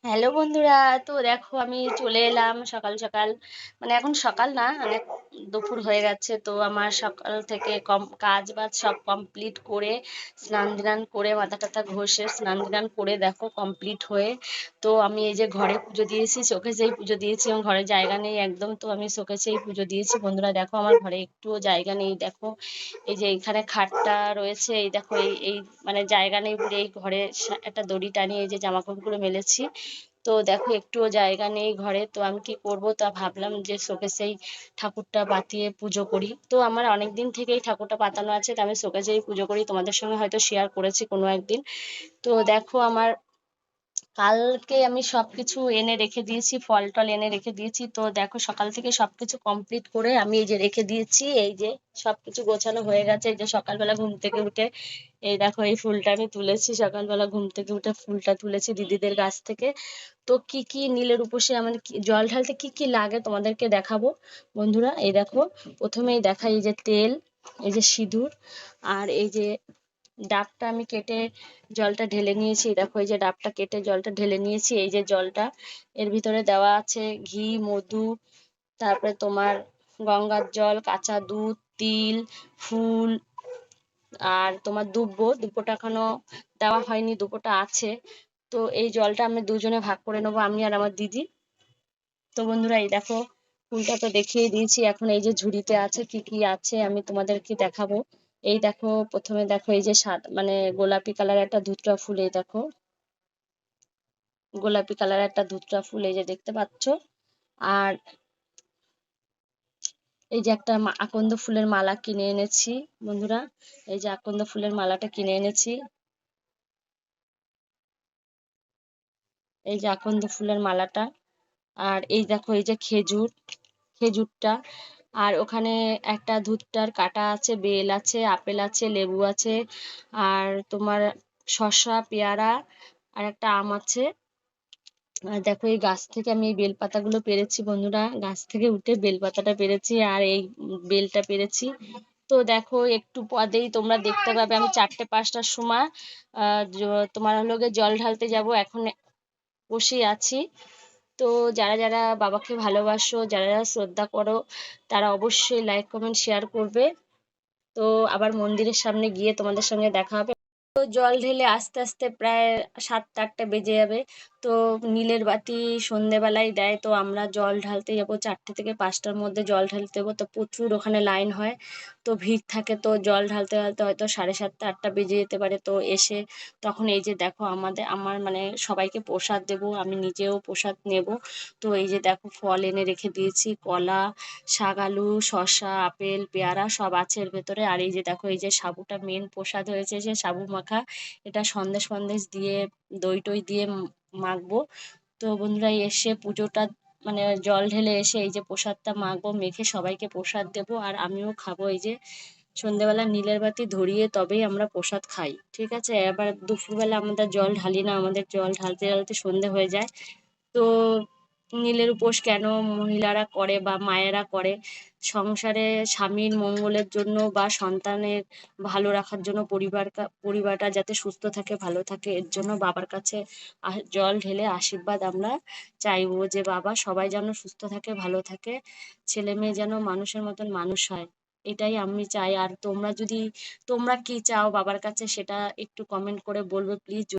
Hello বন্ধুরা। তো দেখো আমি চলে এলাম সকাল সকাল, মানে এখন সকাল না, অনেক দুপুর হয়ে গেছে। তো আমার সকাল থেকে কাজ বাজ সব কমপ্লিট করে স্নান ধান করে মাথা টাথা ঘষে স্নান ধান করে দেখো কমপ্লিট হয়ে, তো আমি এই যে ঘরে পুজো দিয়েছি, শোকেসেই পুজো দিয়েছি। এবং ঘরে জায়গা নেই একদম, তো আমি শোকেসেই পুজো দিয়েছি। বন্ধুরা দেখো আমার ঘরে একটুও জায়গা নেই। দেখো এই যে এইখানে খাটটা রয়েছে, এই দেখো এই এই মানে জায়গা নেই বলে এই ঘরে একটা দড়ি টানিয়ে এই যে জামা কাপড়গুলো মেলেছি। তো দেখো একটুও জায়গা নেই ঘরে, তো আমি কি করব, তা ভাবলাম যে শোকেসেই ঠাকুরটা পাতিয়ে পুজো করি। তো আমার অনেক দিন থেকেই ঠাকুরটা পাতানো আছে, তো আমি শোকেসেই পুজো করি। তোমাদের সঙ্গে হয়তো শেয়ার করেছি কোনো একদিন। তো দেখো আমার কালকে আমি সবকিছু এনে রেখে দিয়েছি, ফল টল এনে রেখে দিয়েছি। তো দেখো সকাল থেকে সবকিছু কমপ্লিট করে আমি এই যে রেখে দিয়েছি, এই যে সবকিছু গোছানো হয়ে গেছে। এই যে সকালবেলা ঘুম থেকে উঠে এই দেখো এই ফুলটা আমি তুলেছি, সকালবেলা ঘুম থেকে উঠে ফুলটা তুলেছি দিদিদের গাছ থেকে। তো কি কি নীলের উপসে আমাদের জল ঢালতে কি কি লাগে তোমাদেরকে দেখাবো বন্ধুরা। এই দেখো প্রথমেই দেখাই, এই যে তেল, এই যে সিঁদুর, আর এই যে ডাবটা আমি কেটে জলটা ঢেলে নিয়েছি। দেখো এই যে ডাবটা কেটে জলটা ঢেলে নিয়েছি। এই যে জলটা, এর ভিতরে দেওয়া আছে ঘি, মধু, তারপরে তোমার গঙ্গার জল, কাঁচা দুধ, তিল, ফুল, আর তোমার দুব্বো। দুব্বোটা এখনো দেওয়া হয়নি, দুব্বোটা আছে। তো এই জলটা আমি দুজনে ভাগ করে নেবো, আমি আর আমার দিদি। তো বন্ধুরা এই দেখো ফুলটা তো দেখিয়ে দিয়েছি, এখন এই যে ঝুড়িতে আছে কি কি আছে আমি তোমাদেরকে দেখাবো। এই দেখো প্রথমে দেখো এই যে মানে গোলাপি কালার একটা ধুতরা ফুল, এই দেখো গোলাপি কালার একটা ধুতরা ফুল, এই যে দেখতে পাচ্ছ। আর এই যে একটা আকন্দ ফুলের মালা কিনে এনেছি বন্ধুরা, এই যে আকন্দ ফুলের মালাটা কিনে এনেছি। এই যে আকন্দ ফুলের মালাটা। আর এই দেখো এই যে খেজুরটা। আর ওখানে একটা ধূপটার কাটা আছে, বেল আছে, আপেল আছে, লেবু আছে, আর তোমার শসা, পেয়ারা, আর একটা আম আছে। আর দেখো এই গাছ থেকে আমি এই বেলপাতাগুলো পেরেছি বন্ধুরা, গাছ থেকে উঠে বেলপাতাটা পেরেছি, আর এই বেলটা পেরেছি। তো দেখো একটু পরেই তোমরা দেখতে পাবে আমি 4টে 5টার সময় তোমার হলো গিয়ে জল ঢালতে যাব। এখন বসেই আছি। তো যারা যারা বাবাকে ভালোবাসো, যারা যারা শ্রদ্ধা করো, তারা অবশ্যই লাইক কমেন্ট শেয়ার করবে। তো আবার মন্দিরের সামনে গিয়ে তোমাদের সঙ্গে দেখা হবে। তো জল ঢেলে আস্তে আস্তে প্রায় 7টা 8টা বেজে যাবে। তো নীলের বাতি সন্ধেবেলায় দেয়, তো আমরা জল ঢালতে যাবো 4টে থেকে 5টার মধ্যে জল ঢালতে যাবো। তো প্রচুর ওখানে লাইন হয়, তো ভিড় থাকে। তো জল ঢালতে ঢালতে হয়তো 7:30 8টা বেজে যেতে পারে। তো এসে তখন এই যে দেখো আমার মানে সবাইকে প্রসাদ দেবো, আমি নিজেও প্রসাদ নেব। তো এই যে দেখো ফল এনে রেখে দিয়েছি, কলা, শাক, আলু, শসা, আপেল, পেয়ারা সব আছে এর ভেতরে। আর এই যে দেখো এই যে সাবুটা মেন প্রসাদ হয়েছে, যে সাবু মাখা, এটা সন্দেশ ফন্দেশ দিয়ে দই টই দিয়ে মাখবো। তো বন্ধুরা এসে পুজোটা মানে জল ঢেলে এসে এই যে প্রসাদটা মাখবো, মেখে সবাইকে প্রসাদ দেবো আর আমিও খাবো। এই যে সন্ধ্যেবেলা নীলের বাতি ধরিয়ে তবেই আমরা প্রসাদ খাই, ঠিক আছে। এবার দুপুরবেলা আমাদের জল ঢালি না, আমাদের জল ঢালতে ঢালতে সন্ধে হয়ে যায়। তো নীলের উপোস কেন মহিলারা করে বা মায়েরা করে? সংসারে স্বামীর মঙ্গলের জন্য বা সন্তানের ভালো রাখার জন্য, পরিবারটা যাতে সুস্থ থাকে, ভালো থাকে, এর জন্য বাবার কাছে জল ঢেলে আশীর্বাদ আমরা চাইবো, যে বাবা সবাই যেন সুস্থ থাকে, ভালো থাকে, ছেলে মেয়ে যেন মানুষের মতন মানুষ হয়, এটাই আমি চাই। আর তোমরা কি চাও বাবার কাছে, সেটা একটু কমেন্ট করে বলবে প্লিজ।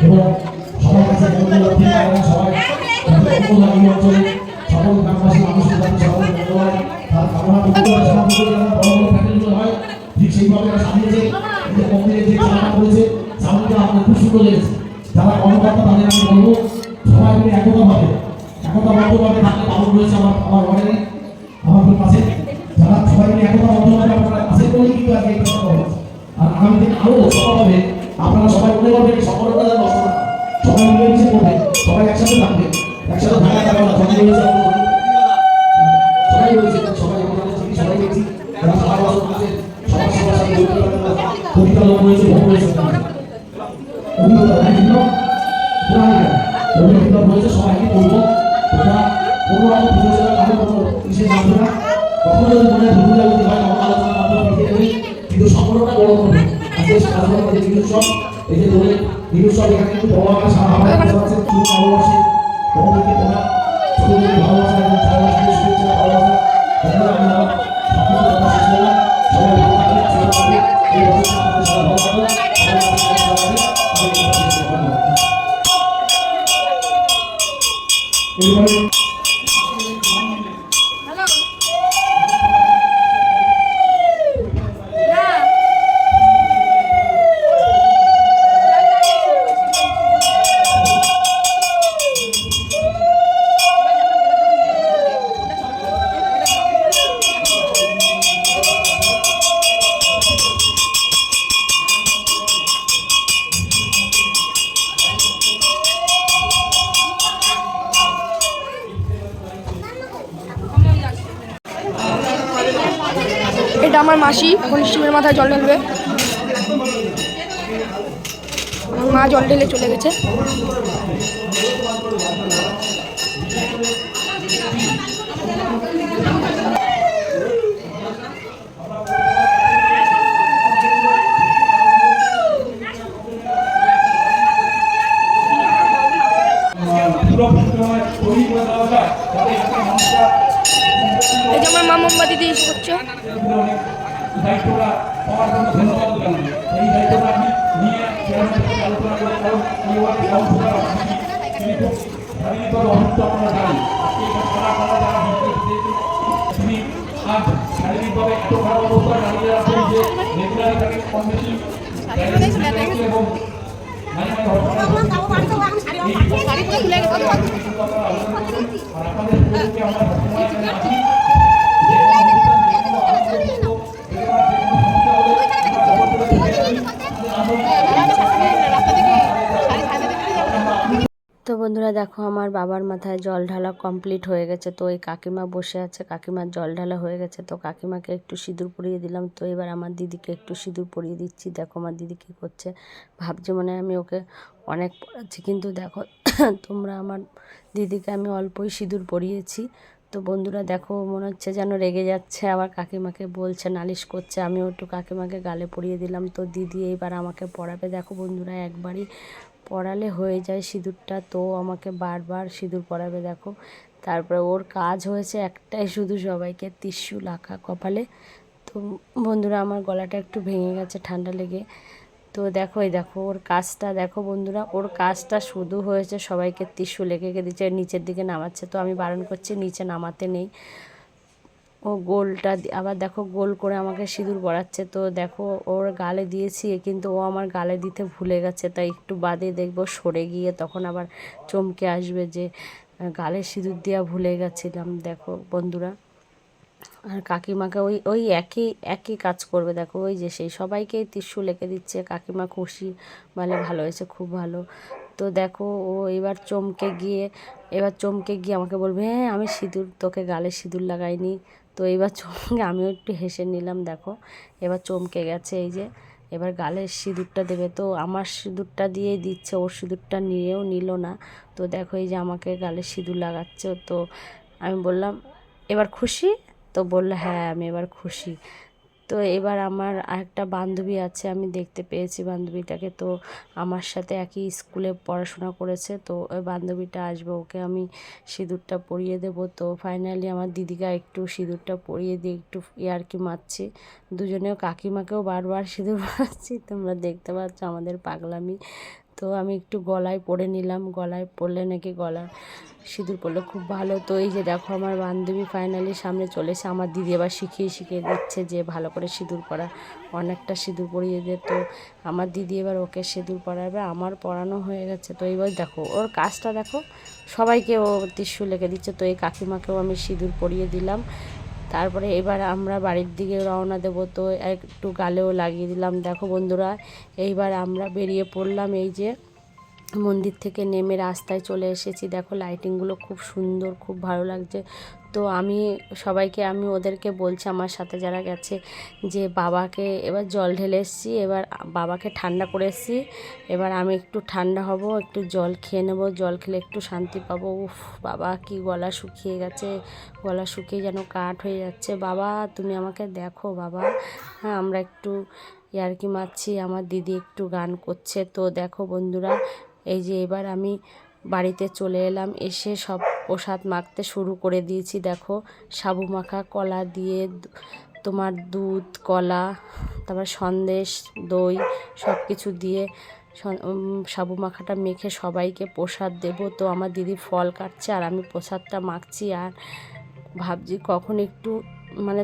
এবং সবার কাছে সবাই অঞ্চলে সকল গ্রামবাসী মানুষের কাছে সকল ধন্যবাদ তার কামনা হয় ঠিক সেইভাবে সাজিয়েছে মন্দিরে যে চালনা করেছে চালনাটা আমাদের খুব সুন্দর লেগেছে। যারা কর্মকর্তা তাদের আমি বলবো সবাই মিলে একতাবদ্ধভাবে থাকলে পালন রয়েছে আমার ওয়ার্ডে আমার কাছে যারা সবাই মিলে একতাবদ্ধভাবে আপনারা কাছে বলেই কিন্তু আগে এই কথা বলা আর আগামী দিন আরো সফল হবে। আপনারা সবাই মনে করবেন সফলতা যেন নষ্ট না সবাই মিলে মিশে করবে সবাই একসাথে থাকবে একসাথে থাকা যাবে না সবাই রয়েছে সবাই সবাই দেখছি যারা সবার বছর রয়েছে সবার সবার সাথে পরিচালক রয়েছে ভোগ রয়েছে অভিজ্ঞতা রয়েছে সবাইকে বলবো তোমরা কোনো রকম বিবেচনা কারো কোনো ইসে জানবে না কখনো যদি মনে ভুল লাগতে হয় আমার আলোচনা মাধ্যমে লিখে দেবে কিন্তু সম্পূর্ণটা বড় করবে আজকে সাধারণত যে নিরুৎসব এই যে ধরে নিরুৎসব এখানে কিন্তু বড় আকার সারা আমার আছে শুধু ভালোবাসে তোমাদেরকে তোমরা ছোটদেরকে ভালোবাসা এবং ভালোবাসা শুভেচ্ছা ভালোবাসা ধন্যবাদ আমরা সম্পূর্ণ কথা শেষ করলাম সবাই ভালো থাকবে সুস্থ থাকবে এই বছর আপনাদের সবাই ভালো থাকবে এটা আমার মাসি এখন শিবের মাথায় জল ঢালবে মা জল ঢেলে চলে গেছে। এই যে আমার মা মোমবাতি দিয়ে ইউজ করছে। শারীরিকভাবে এত খারাপ অবস্থা দাঁড়িয়ে আছেন যে রেগুলার তাকে কম বেশি এবং তো বন্ধুরা দেখো আমার বাবার মাথায় জল ঢালা কমপ্লিট হয়ে গেছে। তো এই কাকিমা বসে আছে, কাকিমার জল ঢালা হয়ে গেছে। তো কাকিমাকে একটু সিঁদুর পরিয়ে দিলাম। তো এবার আমার দিদিকে একটু সিঁদুর পরিয়ে দিচ্ছি। দেখো আমার দিদি কী করছে, ভাবছে মানে আমি ওকে অনেক পড়াচ্ছি, কিন্তু দেখো তোমরা আমার দিদিকে আমি অল্পই সিঁদুর পরিয়েছি। তো বন্ধুরা দেখো মনে হচ্ছে যেন রেগে যাচ্ছে, আবার কাকিমাকে বলছে, নালিশ করছে। আমিও একটু কাকিমাকে গালে পরিয়ে দিলাম। তো দিদি এইবার আমাকে পড়াবে। দেখো বন্ধুরা একবারই পড়ালে হয়ে যায় সিঁদুরটা, তো আমাকে বারবার সিঁদুর পরাবে। দেখো তারপরে ওর কাজ হয়েছে একটাই, শুধু সবাইকে ত্রিশূল আঁকা কপালে। তো বন্ধুরা আমার গলাটা একটু ভেঙে গেছে ঠান্ডা লেগে। তো দেখো এই দেখো ওর কাজটা দেখো বন্ধুরা, ওর কাজটা শুধু হয়েছে সবাইকে ত্রিশূল এঁকে দিচ্ছে, নিচের দিকে নামাচ্ছে। তো আমি বারণ করছি নিচে নামাতে নেই। ও গোলটা আবার দেখো গোল করে আমাকে সিঁদুর পরাচ্ছে। তো দেখো ওর গালে দিয়েছি, কিন্তু ও আমার গালে দিতে ভুলে গেছে। তাই একটু বাদে দেখবো সরে গিয়ে তখন আবার চমকে আসবে যে গালে সিঁদুর দেওয়া ভুলে গেছিলাম। দেখো বন্ধুরা আর কাকিমাকে ওই ওই একই একই কাজ করবে। দেখো ওই যে সেই সবাইকেই ত্রিশূল এঁকে দিচ্ছে। কাকিমা খুশি, বলে ভালো হয়েছে, খুব ভালো। তো দেখো ও এবার চমকে গিয়ে আমাকে বলবে, হ্যাঁ আমি সিঁদুর তোকে গালে সিঁদুর লাগাইনি। তো এবার চমকে আমিও একটু হেসে নিলাম। দেখো এবার চমকে গেছে, এই যে এবার গালের সিঁদুরটা দেবে। তো আমার সিঁদুরটা দিয়েই দিচ্ছে, ওর সিঁদুরটা নিয়েও নিল না। তো দেখো এই যে আমাকে গালে সিঁদুর লাগাচ্ছে। তো আমি বললাম এবার খুশি? তো বললো হ্যাঁ আমি এবার খুশি। তো এবার আমার আরেকটা বান্ধবী আছে, আমি দেখতে পেয়েছি বান্ধবীটাকে। তো আমার সাথে একই স্কুলে পড়াশোনা করেছে। তো ওই বান্ধবীটা আসবে, ওকে আমি সিঁদুরটা পরিয়ে দেবো। তো ফাইনালি আমার দিদিকে একটু সিঁদুরটা পরিয়ে দিয়ে একটু ইয়ার্কি মারছি। দুজনেও কাকিমাকেও বারবার সিঁদুর পরাচ্ছি, তোমরা দেখতে পাচ্ছ আমাদের পাগলামি। তো আমি একটু গলায় পরে নিলাম, গলায় পরলে নাকি গলার সিঁদুর পরলে খুব ভালো। তো এই যে দেখো আমার বান্ধবী ফাইনালি সামনে চলে এসে, আমার দিদি এবার শিখিয়ে দিচ্ছে যে ভালো করে সিঁদুর পরা, অনেকটা সিঁদুর পরিয়ে দে। তো আমার দিদি এবার ওকে সিঁদুর পরাবে, আমার পরানো হয়ে গেছে। তো এবার দেখো ওর কাজটা দেখো, সবাইকে ও টিস্যু লেগে দিচ্ছে। তো এই কাকিমাকেও আমি সিঁদুর পরিয়ে দিলাম। তারপরে এবার আমরা বাড়ির দিকে রওনা দেবো। তো একটু গালেও লাগিয়ে দিলাম। দেখো বন্ধুরা, এইবার আমরা বেরিয়ে পড়লাম। এই যে মন্দির থেকে নেমে রাস্তায় চলে এসেছি। দেখো লাইটিংগুলো খুব সুন্দর, খুব ভালো লাগছে। তো আমি ওদেরকে বলছি, আমার সাথে যারা গেছে, যে বাবাকে এবার জল ঢেলে এসেছি, এবার বাবাকে ঠান্ডা করে এসেছি, এবার আমি একটু ঠান্ডা হব, একটু জল খেয়ে নেবো, জল খেলে একটু শান্তি পাবো। উফ বাবা, কি গলা শুকিয়ে গেছে, গলা শুকিয়ে যেন কাঠ হয়ে যাচ্ছে। বাবা তুমি আমাকে দেখো বাবা। হ্যাঁ, আমরা একটু ইয়ার্কি মারছি, আমার দিদি একটু গান করছে। তো দেখো বন্ধুরা, এই যে এবার আমি বাড়িতে চলে এলাম, এসে সব প্রসাদ মাখতে শুরু করে দিয়েছি। দেখো সাবু মাখা, কলা দিয়ে, তোমার দুধ, কলা, তারপর সন্দেশ, দই সব কিছু দিয়ে সাবু মাখাটা মেখে সবাইকে প্রসাদ দেব। তো আমার দিদি ফল কাটছে আর আমি প্রসাদটা মাখছি, আর ভাবছি কখন একটু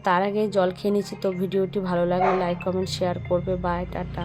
তার আগে জল খেয়ে নিচ্ছি। তো ভিডিওটি ভালো লাগলে লাইক, কমেন্ট, শেয়ার করবে। Bye, tata.